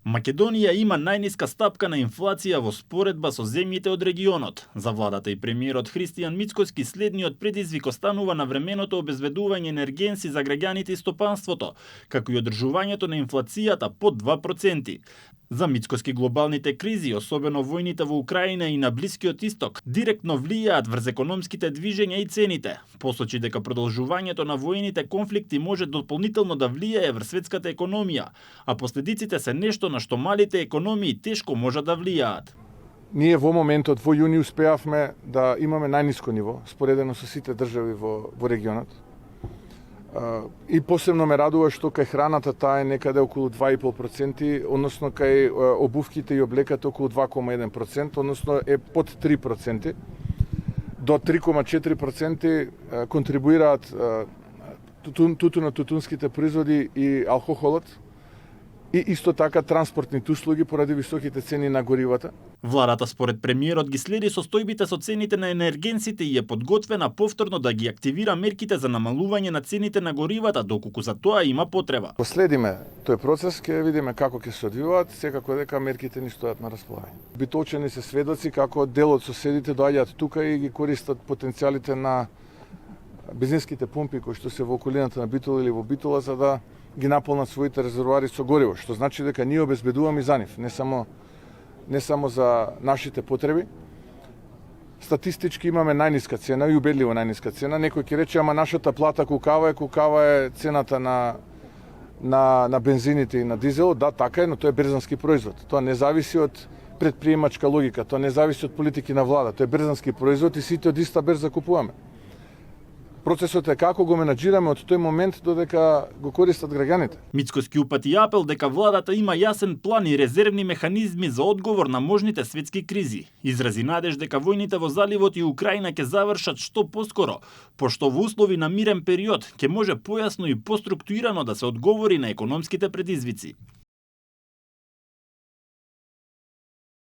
Македонија има најниска стапка на инфлација во споредба со земјите од регионот. За владата и премиерот Христијан Мицкоски следниот предизвик останува на временото обезбедување енергенси за граѓаните и стопанството, како и одржувањето на инфлацијата под 2%. За Мицкоски глобалните кризи, особено војните во Украина и на Блискиот Исток, директно влијаат врз економските движења и цените. Посочи дека продолжувањето на војните конфликти може дополнително да влијае врз светската економија, а последиците се нешто на што малите економии тешко можат да влијаат. Ние во моментот во јуни успеавме да имаме најниско ниво, споредено со сите држави во регионот. И посебно ме радува што кај храната таа е некаде околу 2,5%, односно кај обувките и облеката околу 2,1%, односно е под 3%. До 3,4% контрибуираат тутунските производи и алкохолот, и исто така транспортните услуги поради високите цени на горивата. Владата според премиерот ги следи состојбите со цените на енергенсите и е подготвена повторно да ги активира мерките за намалување на цените на горивата, доколку за тоа има потреба. Последиме тој процес, ќе видиме како ќе се одвиваат, секако дека мерките ни стојат на располагање. Битолчени се сведоци како дел од соседите доаѓаат тука и ги користат потенцијалите на бензинските помпи кои што се во околината на Битола или во Битола за да ги наполнат своите резервоари со гориво, што значи дека ние обезбедуваме и за нив, не само за нашите потреби. Статистички имаме најниска цена и убедливо најниска цена. Некој ќе рече, ама нашата плата кукава е цената на бензините и на дизелот. Да, така е, но тоа е брзански производ. Тоа не зависи од предприемачка логика, тоа не зависи од политики на влада. Тоа е брзански производ и сите од иста берза купуваме. Процесот е како го менаџираме од тој момент додека го користат граѓаните. Мицкоски упати апел дека владата има јасен план и резервни механизми за одговор на можните светски кризи. Изрази надеж дека војните во заливот и Украина ќе завршат што поскоро, пошто во услови на мирен период ќе може појасно и поструктурирано да се одговори на економските предизвици.